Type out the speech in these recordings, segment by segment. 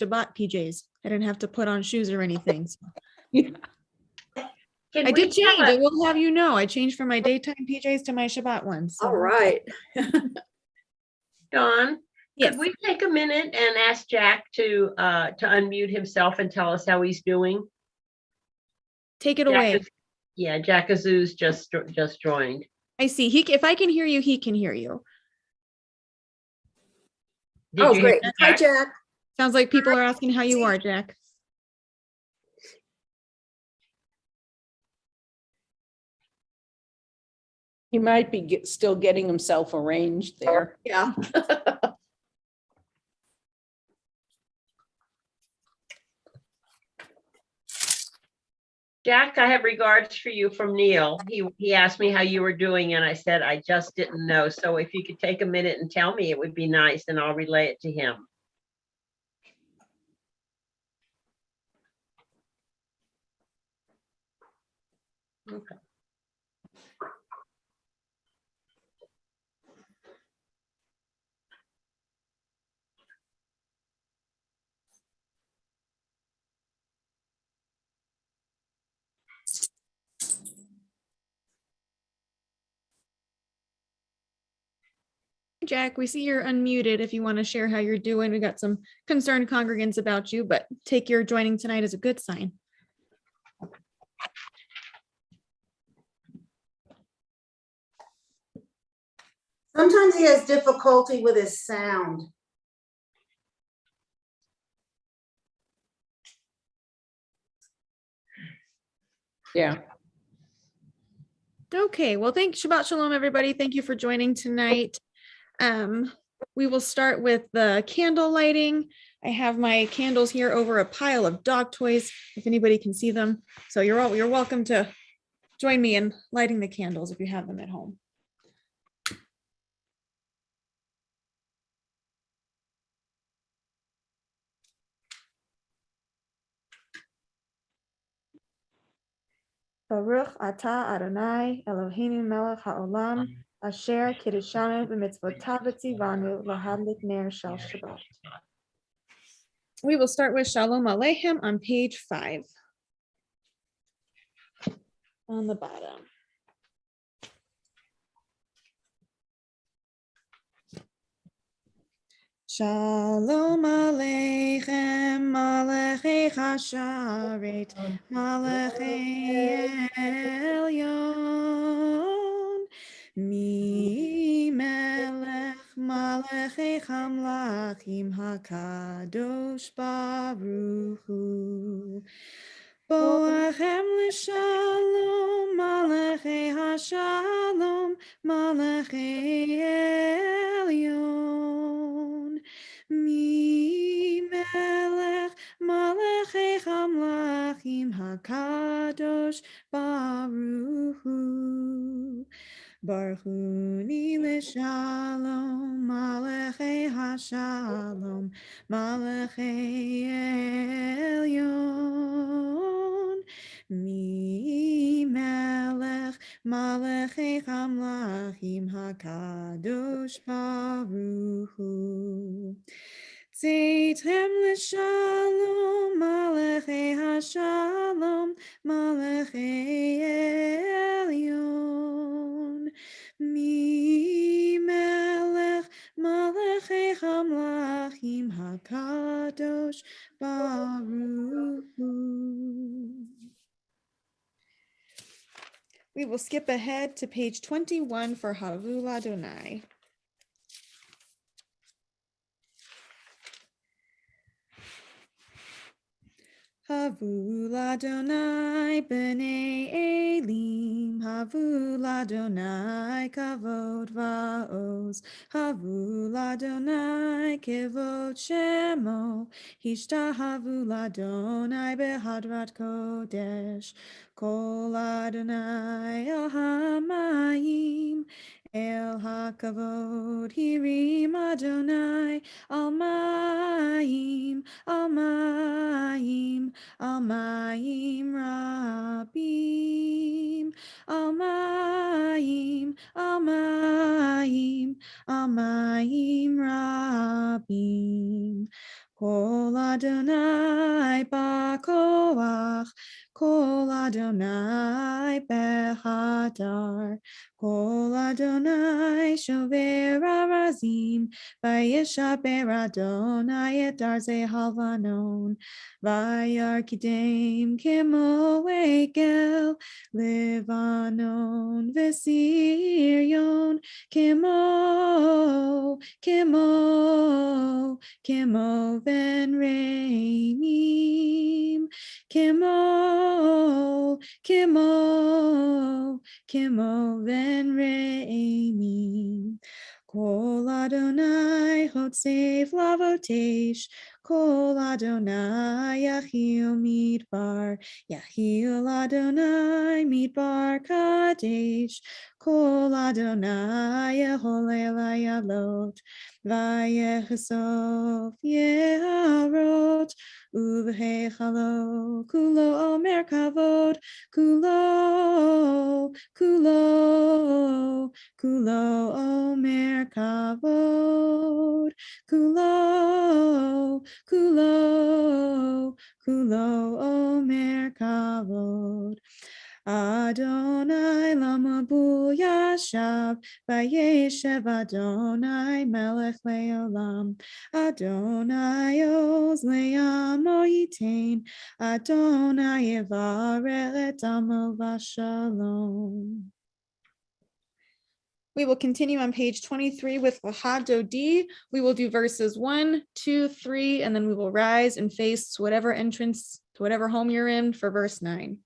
Shabbat PJs. I didn't have to put on shoes or anything. So. Yeah. I did change. I will have you know. I changed from my daytime PJs to my Shabbat ones. So. All right. Dawn, Yes. could we take a minute and ask Jack to unmute himself and tell us how he's doing? Take it away. Yeah, Jack Azoo's just joined. I see. If I can hear you, he can hear you. Did Oh, you hear great. Hi, Jack. Sounds like people are asking how you are, Jack. He might be still getting himself arranged there. Yeah. Jack, I have regards for you from Neil. He asked me how you were doing, and I said I just didn't know. So if you could take a minute and tell me, it would be nice, and I'll relay it to him. Okay. Jack, we see you're unmuted if you want to share how you're doing. We got some concerned congregants about you, but take your joining tonight as a good sign. Sometimes he has difficulty with his sound. Yeah. Okay, well, Shabbat Shalom, everybody. Thank you for joining tonight. We will start with the candle lighting. I have my candles here over a pile of dog toys, if anybody can see them. So you're welcome to join me in lighting the candles if you have them at home. Baruch atah Adonai Eloheinu melech haolam asher kiddushanu b'mitzvotav v'tzivanu lahadlik ner shel Shabbat. We will start with Shalom Aleichem on page 5. On the bottom. Shalom Aleichem Malachei Chasharet Malachei Elyon Mi Melech Malachei Chamlachim HaKadosh Baruch Hu Boachem L'Shalom Malachei HaShalom Malachei Elyon Mi Melech Malachei Chamlachim HaKadosh Baruch Hu Baruchuni L'Shalom Malachei HaShalom Malachei Elyon Mi Melech Malachei Chamlachim HaKadosh Baruch Hu Tzeitem L'Shalom Malachei HaShalom Malachei Elyon Mi Melech Malachei Chamlachim HaKadosh Baruch Hu. We will skip ahead to page 21 for Havu Ladonai. Havu Ladonai Bnai Elim, Havu Ladonai Kavod Vaoz, Havu Ladonai Kivod Shemo, Hishtahavu Ladonai Behadrat Kodesh, Kol Adonai El Hamayim, El HaKavod Hirim Adonai, Almayim, Almayim, Almayim Rabim, Almayim, Almayim, Almayim Rabim, Kol Adonai b'koach, Kol Adonai behadar, Kol Adonai shover arazim, Vayeshaber Adonai et arze halvanon, Vayar kidem kemo egel, Levanon v'siryon, Kimo ben Reimim, Kimo ben Reimim. Kol Adonai hotsev lavotesh, Kol Adonai yachil midbar, Yachil Adonai midbar kadesh, Kol Adonai yeholel ayalot, Vayechesov yeharot, Uvehechalo kulo omer kavod, Kulo omer kavod, Kulo omer kavod. Adonai lama bu yashav, Vayeshev Adonai melech leolam, Adonai oz le'amo yitain, Adonai yevarech et amo v'shalom. We will continue on page 23 with L'chad Dodi. We will do verses 1, 2, 3, and then we will rise and face whatever entrance to whatever home you're in for verse 9.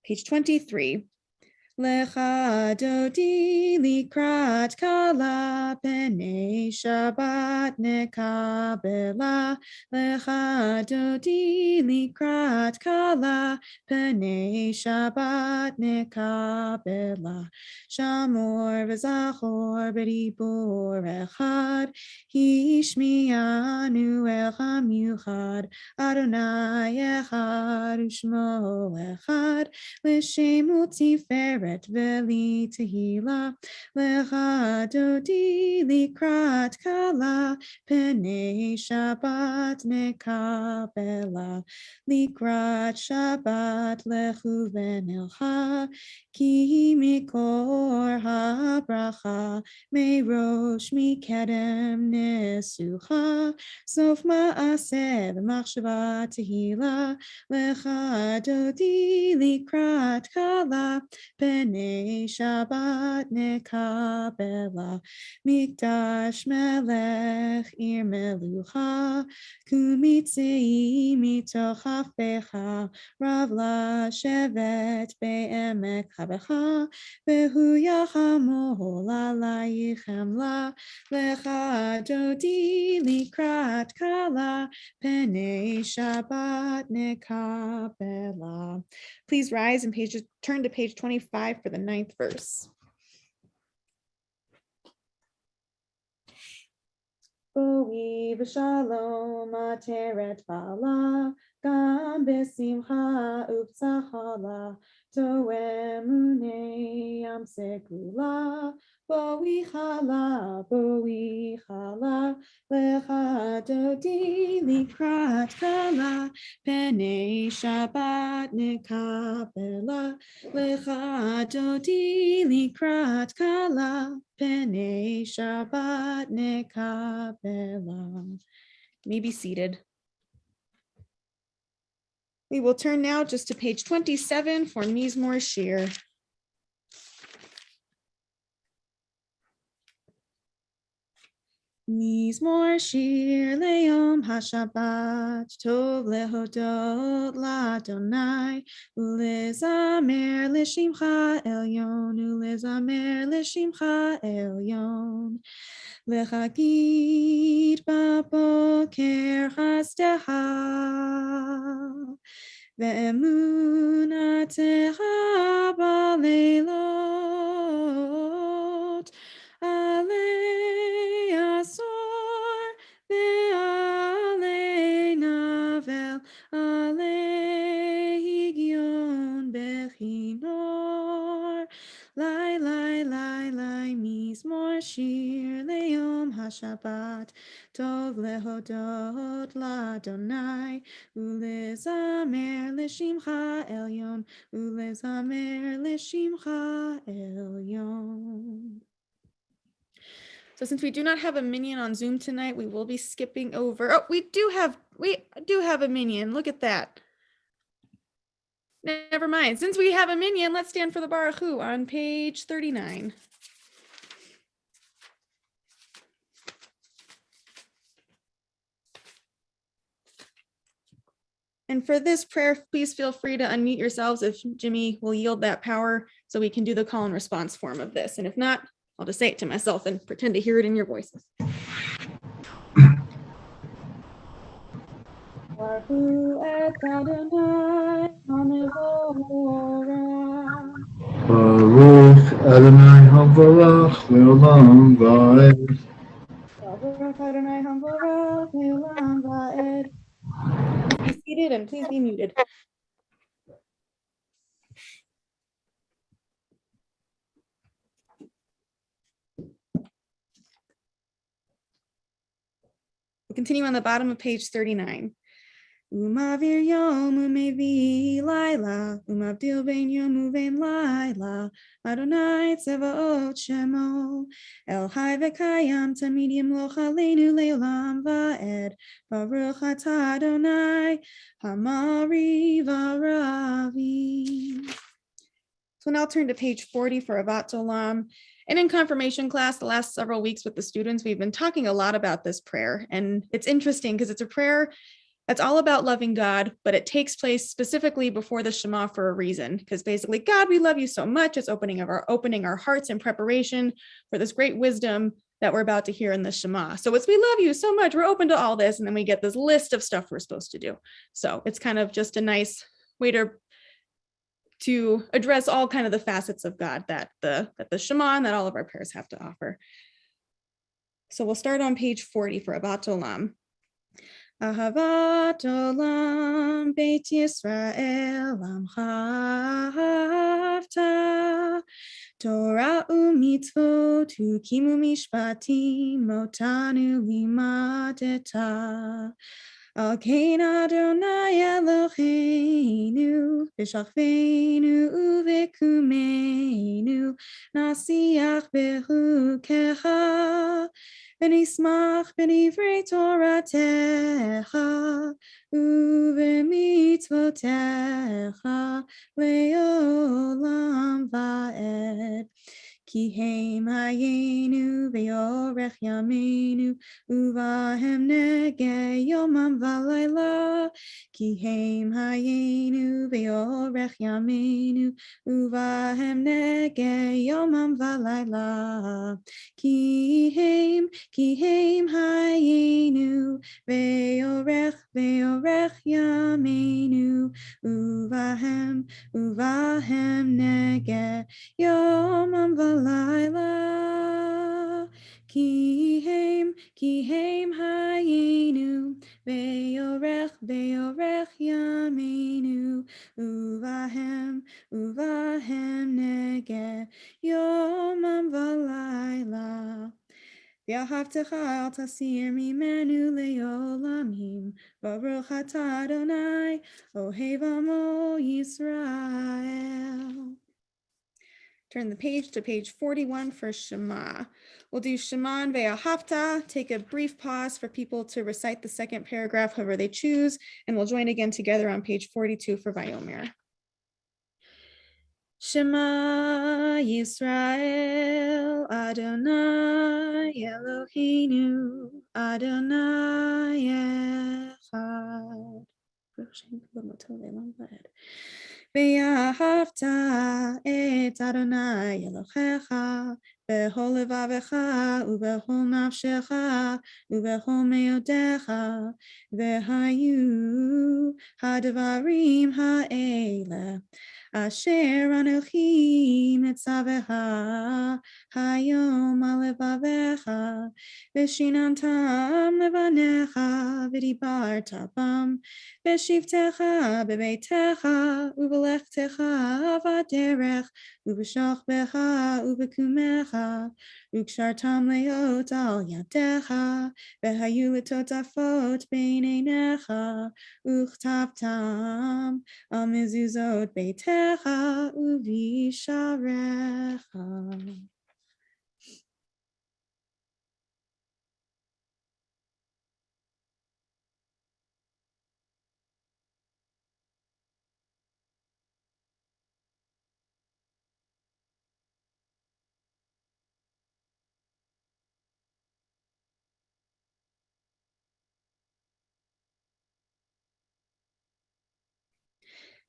Page 23. L'chad Dodi likrat kala b'nei Shabbat nekabela. L'chad Dodi likrat kala b'nei Shabbat nekabela. Shamor v'zachor b'dibur echad, Hishmianu el hamiuchad, Adonai echad u'shmo echad, L'shem u'tiferet v'li tehila, L'chad Dodi likrat kala, P'nei Shabbat nekabela, Likrat Shabbat lechu v'nelcha, Ki mikor habracha, Merosh mikedem nesucha, Sof ma'aseh v'machshava tehila, L'chad Dodi likrat kala, P'nei Shabbat nekabela, Mikdash melech ir melucha, Kumitzei mitoch hafecha, Rav shevet be'emek habecha, Vehu yachamol alayichem la, L'chad Dodi likrat kala, P'nei Shabbat nekabela. Please rise and turn to page 25 for the 9th verse. Boi v'shalom ateret bala, Gam besimcha upsachala, Toemunei yam segula, Boi chala, L'chad Dodi likrat kala, P'nei Shabbat nekabela, L'chad Dodi likrat kala, P'nei Shabbat nekabela. You may be seated. We will turn now just to page 27 for Mizmor Shir. Mizmor Shir le'yom haShabbat, Tov lehodot la'Adonai, Ulezamer l'shimcha elyon, Ulezamer l'shimcha elyon. L'chagid b'boker chasdecha, Ve'emunatecha b'leilot, Alei asor ve'alei navel, Alei higyon bechinor, Lai Mizmor Shir le'yom HaShabbat, Tov lehodot l'Adonai, ulezamer l'shimcha elyon, ulezamer l'shimcha elyon. So since we do not have a minion on Zoom tonight, we will be skipping over. Oh, we do have a minion. Look at that. Never mind. Since we have a minion, let's stand for the Baruch Hu on page 39. And for this prayer, please feel free to unmute yourselves if Jimmy will yield that power so we can do the call and response form of this. And if not, I'll just say it to myself and pretend to hear it in your voices. Baruch et Adonai HaMevorach. Baruch Adonai Havarach Leolam Vaed. Baruch Adonai HaMevorach Le'olam Va'ed. Please be seated and please be muted. We'll continue on the bottom of page 39. Umavir yom umevi laila, umavdil ben yom uvein laila, Adonai tzevaot shemo, El hai v'kayam tamid yimloch aleinu le'olam va'ed, Baruch atah Adonai, hamari v'aravi. So now turn to page 40 for Avat Olam. And in confirmation class, the last several weeks with the students, we've been talking a lot about this prayer. And it's interesting because it's a prayer that's all about loving God, but it takes place specifically before the Shema for a reason. Because basically, God, we love you so much. It's opening our hearts in preparation for this great wisdom that we're about to hear in the Shema. So it's, we love you so much. We're open to all this. And then we get this list of stuff we're supposed to do. So it's kind of just a nice way to address all kind of the facets of God that the Shema and that all of our prayers have to offer. So we'll start on page 40 for Avat Olam. Ahavat Olam Beit Yisrael Amcha Ahavta Torah u'mitzvot ukimu mishpatim otanu limadeta Al kein Adonai Eloheinu v'shachveinu u'v'kumeinu nasiach bechukecha v'nismach b'divrei Toratecha u'v'mitzvotecha le'olam va'ed. Ki heim hayenu ve'orech yameinu uvahem negeh yomam v'layla. Ki heim hayenu ve'orech yameinu uvahem negeh yomam v'layla. Ki heim hayenu ve'orech yameinu uvahem negeh yomam v'layla. Ki heim hayenu ve'orech yameinu uvahem negeh yomam v'layla. V'ahavtecha al tasir mimenu le'olamim, Baruch atah Adonai ohev amo Yisrael. Turn the page to page 41 for Shema. We'll do Shema and Ve'ahavta. Take a brief pause for people to recite the second paragraph, however they choose, and we'll join again together on page 42 for Vayomer. Shema Yisrael Adonai Eloheinu Adonai Echad. Ve'ahavta et Adonai Elohecha b'chol levavecha u'b'chol nafshecha u'b'chol me'odecha ve'hayu hadvarim ha'ele asher anochi mitzavecha hayom alevavecha v'shinantam levanecha v'dibarta bam v'shivtecha b'beitecha u'v'lechtecha v'aderech u'v'shachbecha u'v'kumecha וקשרתם להיות על ידיך, והיו לטוטפות בין עיניך, וכתבתם על מזוזות ביתך ובשעריך.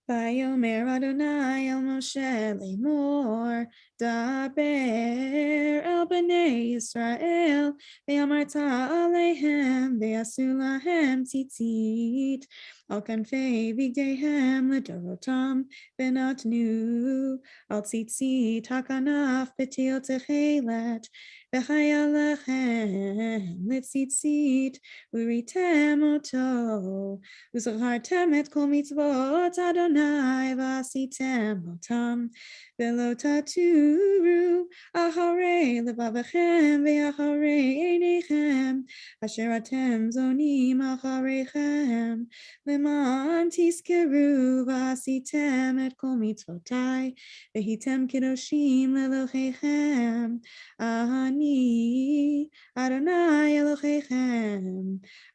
ויאמר אדוני אל משה לאמור, דבר אל בני ישראל, ואמרת עליהם, ועשו להם ציצית, על כנפי בגדיהם לדורותם, ונתנו על ציצית הכנף בתיל תכלת, והיה לכם לציצית, וראיתם אותו, וזכרתם את כל מצוות אדוני ועשיתם אותם, ולא תטורו אחרי לבבכם ואחרי עיניכם, אשר אתם זונים אחריכם, למען תזכרו ועשיתם את כל מצוותיי, והייתם קדושים לאלוהיכם, אני אדוני אלוהיכם,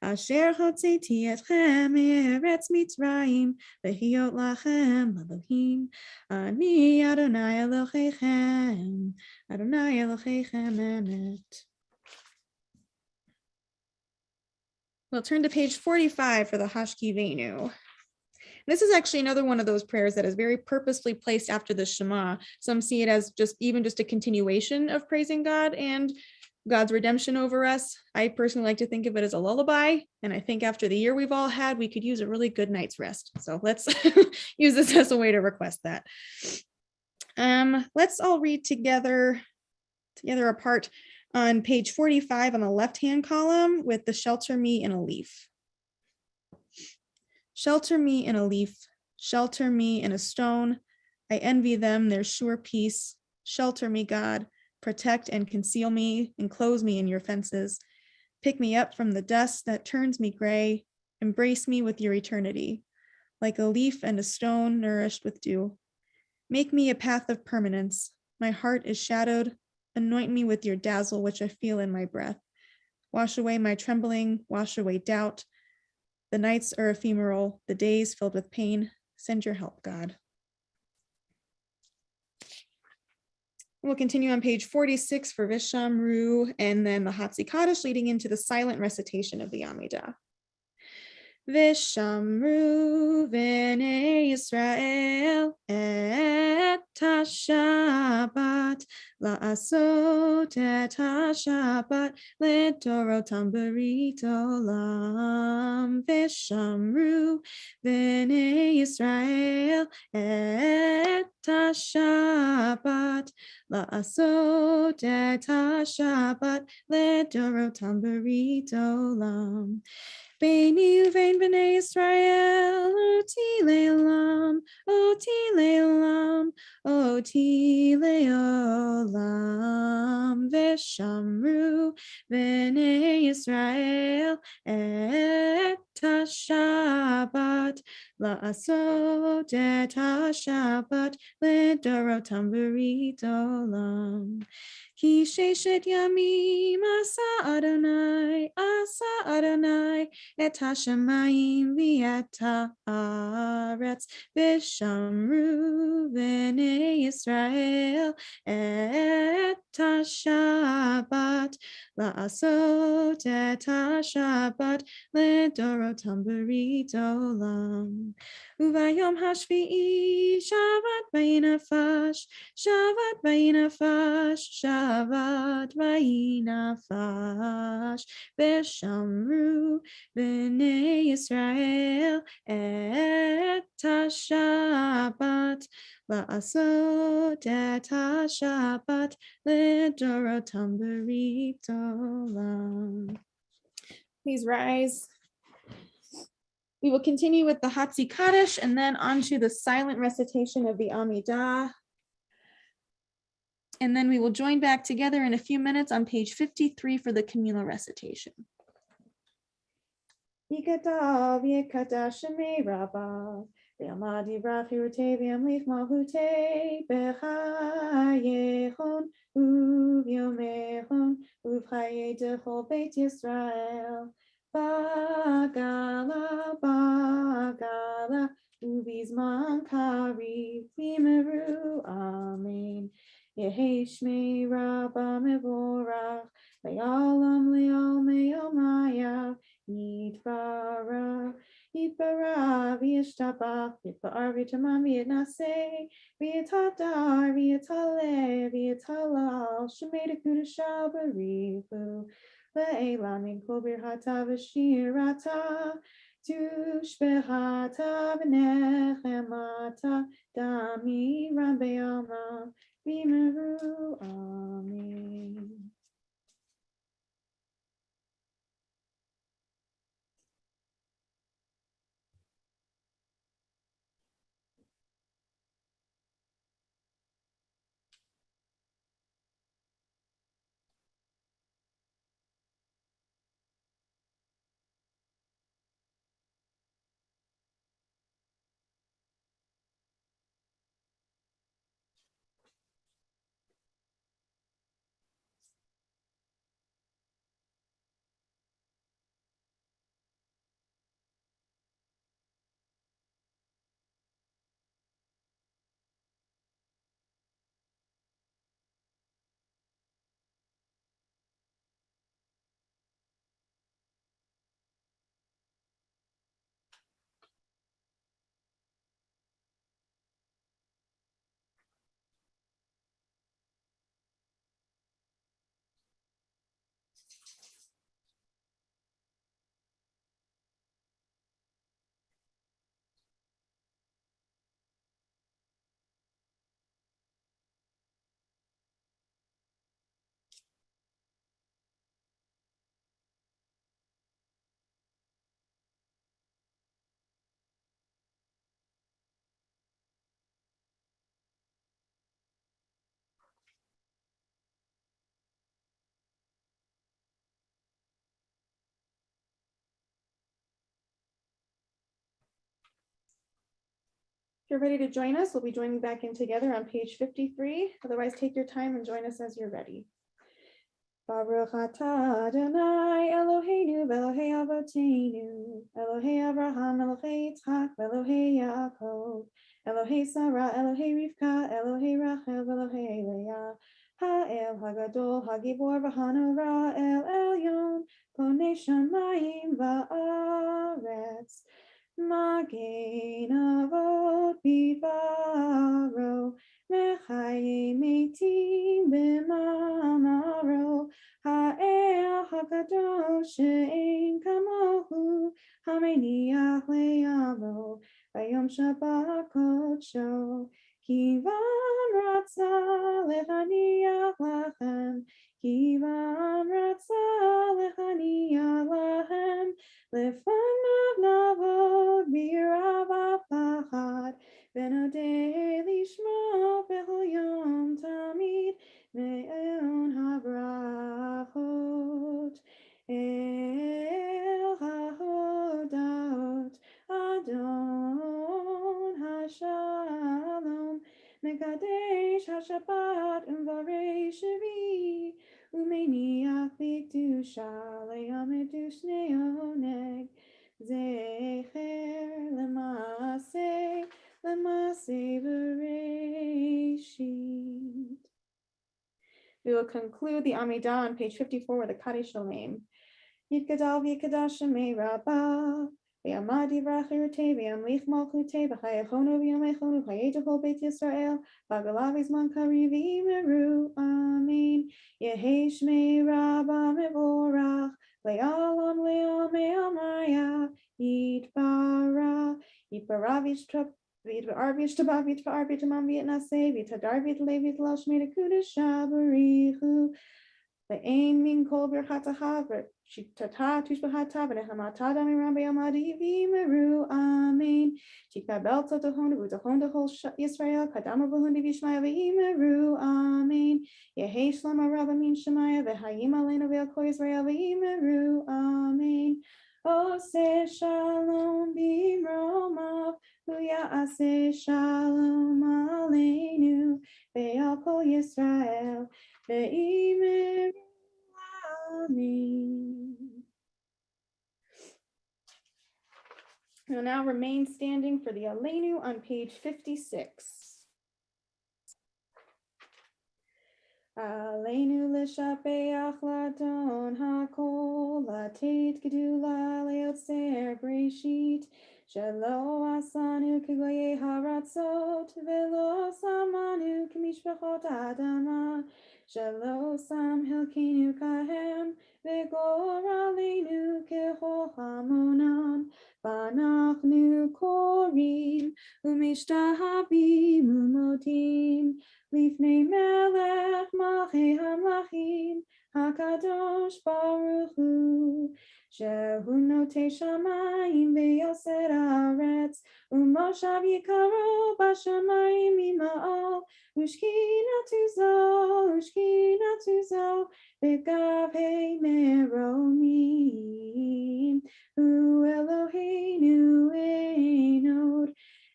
אשר הוצאתי אתכם מארץ מצרים, להיות לכם אלוהים, אני אדוני אלוהיכם, אדוני אלוהיכם אמת. We'll turn to page 45 for the Hashkivenu. This is actually another one of those prayers that is very purposefully placed after the Shema. Some see it as just a continuation of praising God and God's redemption over us. I personally like to think of it as a lullaby, and I think after the year we've all had, we could use a really good night's rest. So let's use this as a way to request that. Let's all read together apart on page 45 on the left-hand column with the shelter me in a leaf. Shelter me in a leaf, shelter me in a stone. I envy them their sure peace. Shelter me, God. Protect and conceal me, enclose me in your fences. Pick me up from the dust that turns me gray. Embrace me with your eternity, like a leaf and a stone nourished with dew. Make me a path of permanence. My heart is shadowed. Anoint me with your dazzle, which I feel in my breath. Wash away my trembling, wash away doubt. The nights are ephemeral, the days filled with pain. Send your help, God. We'll continue on page 46 for Vishamru, and then the Hatzi Kaddish leading into the silent recitation of the Amidah. Vishamru Bnei Yisrael et HaShabbat la'asot et HaShabbat ledorotam berit olam. Vishamru Bnei Yisrael et HaShabbat la'asot et HaShabbat ledorotam berit olam. Beini uvein b'nei Yisrael, oti le'olam, oti le'olam, oti le'olam. V'shamru b'nei Yisrael et HaShabbat, la'asot et HaShabbat, le'dorotam berit olam. Ki sheshet yamim asa Adonai et hashamayim v'et haaretz v'shamru b'nei Yisrael et hashabbat la'asot et hashabbat ledorotam berit olam. Uvayom hashvi'i shavat vayinafash, shavat vayinafash, shavat vayinafash, v'shamru b'nei Yisrael et hashabbat la'asot et hashabbat ledorotam berit olam. Please rise. We will continue with the Hatzi Kaddish and then on to the silent recitation of the Amidah. And then we will join back together in a few minutes on page 53 for the communal recitation. Yikata v'yikata shemei rabba v'yamadi brachirute v'yamlich malchute b'chayechon u'v'yomechon u'v'chaye dechol beit Yisrael bagala bagala u'v'zman kariv v'meru amen. Yehi shmei rabba mevorach le'olam le'omaya Yitbara, Yitbara, V'yishtabach, Yitbar, V'yitaman, V'yitnaseh, V'yitadar, V'yitaleh, V'yitalal, Shemei Dekudashah Barichu, Ve'elam Min Kol Birchata V'shirata, Tushbehata V'nechemata, Dami Rabbe'alma, V'meru, Amen. If you're ready to join us, we'll be joining back in together on page 53. Otherwise, take your time and join us as you're ready. Baruch atah Adonai Eloheinu v'Elohei Avoteinu Elohei Avraham Elohei Yitzchak v'Elohei Yaakov Elohei Sarah Elohei Rivka Elohei Rachel v'Elohei Leah Ha'el Hagadol Hagibor v'Hanora El Elyon Ponei Shamayim va'aretz Magen Avot Bivaro Mechaye Meitim B'Mamaro Ha'el HaKadosh She'en Kamohu Hameniach Le'amo Vayom Shabbat Kodsho Kivan Ratza Lechaniach Lachem Kivan Ratza Lechaniach Lachem Lefanav Navod B'Yirav Pachad V'nodei Lishmo B'chol Yom Tamid Me'eon habrachot El hahodot Adon Hashalom Mekadesh HaShabbat U'varei Shvi U'meniach B'kedusha Le'amedu Shnei Oneg Zecher L'maseh Bereshit. We will conclude the Amidah on page 54 with a Kaddish name. Yitgadal v'yikadash shemei rabbah v'yamad yivrachirute v'yamlich malchute v'chayechonu v'yamechonu v'chaye dechol beit Yisrael v'agalav v'zman kariv v'meru amen. Yehi shmei rabbah mevorach le'olam le'omei amaya yitbara V'yitbar v'yishtabach v'yitbar v'yitaman v'yitnaseh v'yitadar v'yitaleh v'yitalal shmei dekudashah barichu Ve'ein min kol birchatacha Shitata tushbahata v'nehamata damiram be'amadi v'meru amen. Tikabel totahon v'utahon dehol Yisrael kadama v'hun v'ishmaya v'meru amen. Yehi shlama rabbamin shemaya v'hayim aleinu v'elko Yisrael v'meru amen. Ose shalom b'romav v'ya'aseh shalom aleinu v'elko Yisrael v'meru amen. We'll now remain standing for the Aleinu on page 56. Aleinu l'shapeach ladon hakol latet gedula leotzer breshit shelo asanu kegoye haratzot velo samanu kemishpachot adama shelo sam helkinu kahem v'gor aleinu kehol hamonam Banachnu korim umishtahabim umotim lifnei melech malchei hamlachim hakadosh baruch hu shehu notei shamayim ve'yoser haaretz umoshav yikaro bashamayim ima'al ushkinatu zo v'gavhei meromim Hu Eloheinu Einod,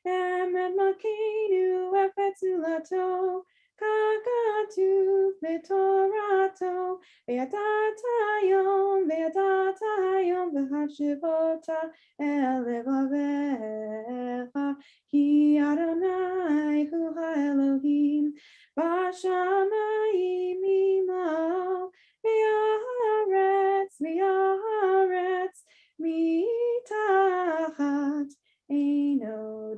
Emet Malkeinu Efetzulato, Kakatu V'Torato, Ve'adatayom, V'hashivota Elevavecha, Ki Adonai Hu HaElohim, Bashamayim Imao, V'Yaharetz, Mitachat Einod.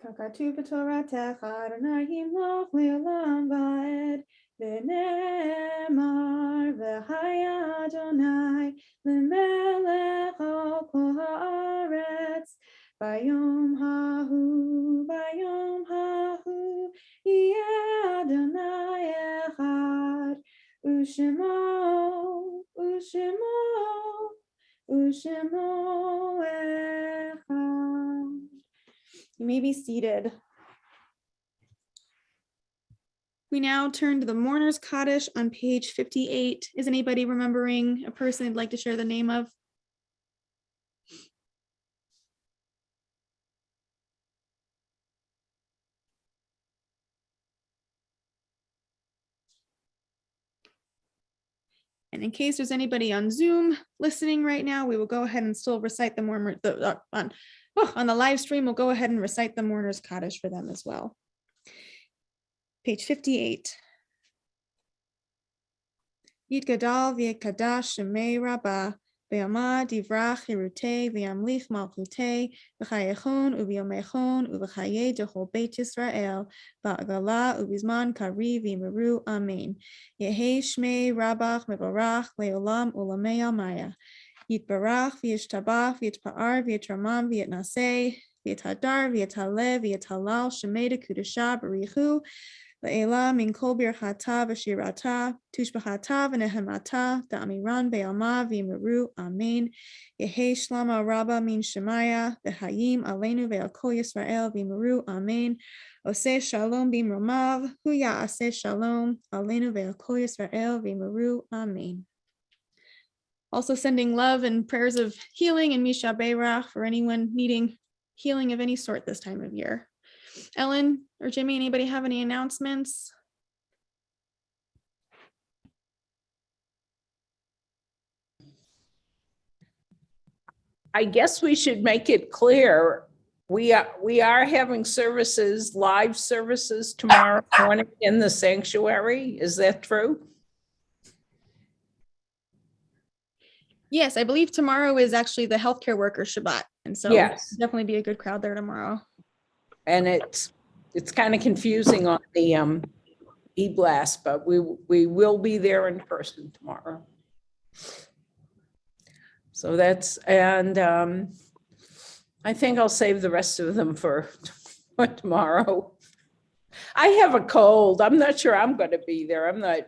Kakatu b'toratecha Adonai himloch le'olam va'ed v'nemar v'haya Adonai l'melech al kol haaretz bayom hahu yeh Adonai echad u'shemo echad. You may be seated. We now turn to the Mourner's Kaddish on page 58. Is anybody remembering a person they'd like to share the name of? And in case there's anybody on Zoom listening right now, we will go ahead and still recite the Mourner on the live stream. We'll go ahead and recite the Mourner's Kaddish for them as well. Page 58. Yitgadal v'yekadash shemei rabbah v'yamad divrach hirutei v'yamlich malchutei v'chayechon u'v'yomechon u'v'chayei dechol beit Yisrael ba'agala u'bizman kari v'yimeru amen. Yehei shmei rabbach mevarach le'olam u'lamei amaya. Yitbarach v'yishtabach v'yitpa'ar v'yitramam v'yitnaseh v'yithadar v'yithaleh v'yithalal shemei dekudasha b'richu La'ela min kol birchata v'shirata tushbachata v'nehemata da'amiran be'alma v'yimeru amen. Yehei shlama rabba min shemaya v'hayim aleinu ve'al kol Yisrael v'yimeru amen. Oseh shalom b'mromav hu ya'aseh shalom aleinu ve'al kol Yisrael v'yimeru amen. Also sending love and prayers of healing and Misha Beirach for anyone needing healing of any sort this time of year. Ellen or Jimmy, anybody have any announcements? I guess we should make it clear. We are having services, live services tomorrow morning in the sanctuary. Is that true? Yes, I believe tomorrow is actually the healthcare worker Shabbat. And so Yes. definitely be a good crowd there tomorrow. And it's kind of confusing on the e-blast, but we will be there in person tomorrow. So that's, and I think I'll save the rest of them for tomorrow. I have a cold. I'm not sure I'm going to be there. I'm not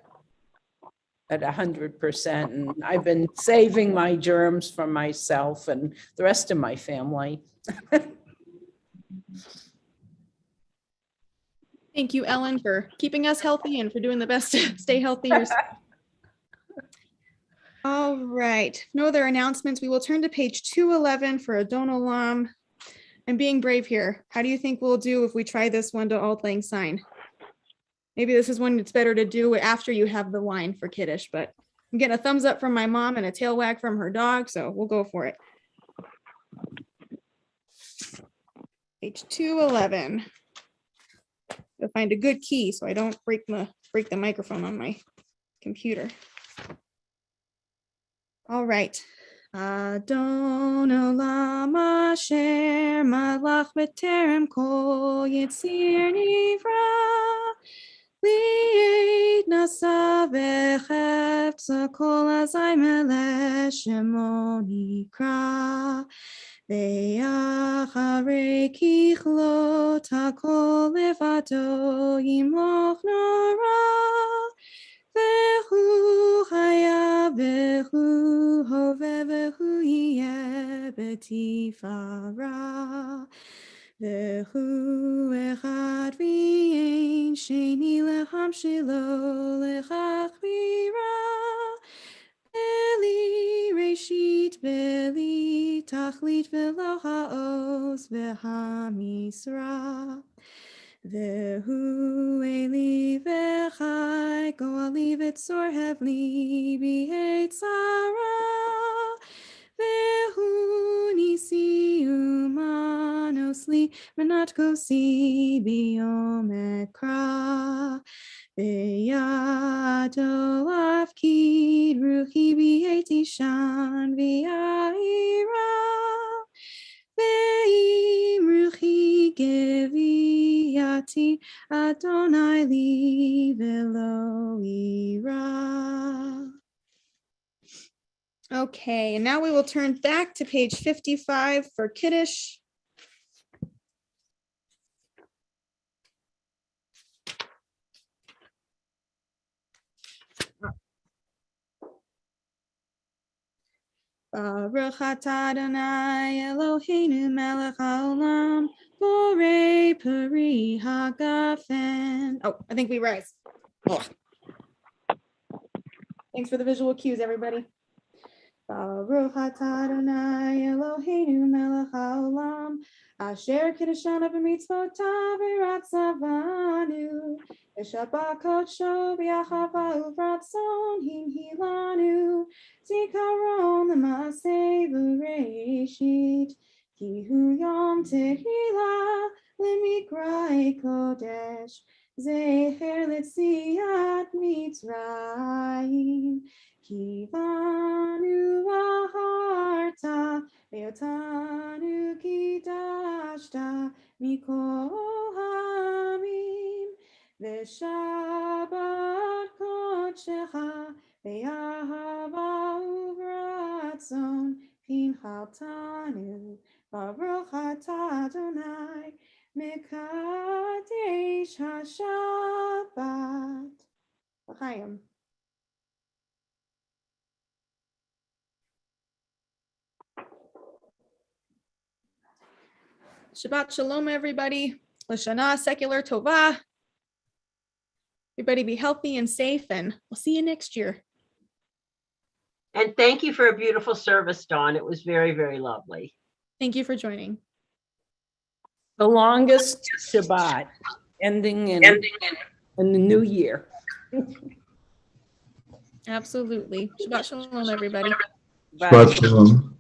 at 100%. And I've been saving my germs for myself and the rest of my family. Thank you, Ellen, for keeping us healthy and for doing the best to stay healthy yourself. All right, no other announcements. We will turn to page 211 for Adon Olam. I'm being brave here. How do you think we'll do if we try this one to Auld Lang Syne? Maybe this is one it's better to do after you have the wine for Kiddush, but I'm getting a thumbs up from my mom and a tail wag from her dog, so we'll go for it. Page 211. I'll find a good key so I don't break the microphone on my computer. All right. Adon Olam asher malach b'terem kol yitzir nivra li'ed nasa v'chefza kol azay melech shemo nikra ve'acharei kichlot hakol levado yimloch nora Vehu haya vehu hove vehu yeh betifara vehu echad v'yein sheni lecham shelo lechachvira beli reshit beli tachlit velo ha'os v'hamisra Vehu eli vechai goali vitzor hevli b'eitzara Vehu nisi umanosli menat kosi biyom ekra V'yado afkid ruchi b'eiti shan v'yaira Ve'im ruchi geviati Adonai li velo ira. Okay, and now we will turn back to page 55 for Kiddush. Baruch atah Adonai Eloheinu melech haolam borei peri hagafen. Oh, I think we rise. Oh. Thanks for the visual cues, everybody. Baruch atah Adonai Eloheinu melech haolam asher kiddushanu b'mitzvotav v'ratzavanu v'shabbat kodsho b'yachava uvratzon hinhilanu zikaron l'maseh v'reishit ki hu yom tehila l'mikra'e kodesh zecher l'tziat mitzrayim Kivanu aharta ve'otanu kidashta mikol hamim ve'shabbat kodshecha ve'ahava uvratzon pinchaltanu baruch atah Adonai mekadesh hashabbat. L'chaim. Shabbat shalom, everybody. Lashana secular tova. Everybody be healthy and safe, and we'll see you next year. And thank you for a beautiful service, Dawn. It was very, very lovely. Thank you for joining. The longest Shabbat ending in the new year. Absolutely. Shabbat shalom, everybody. Bye. Shabbat shalom.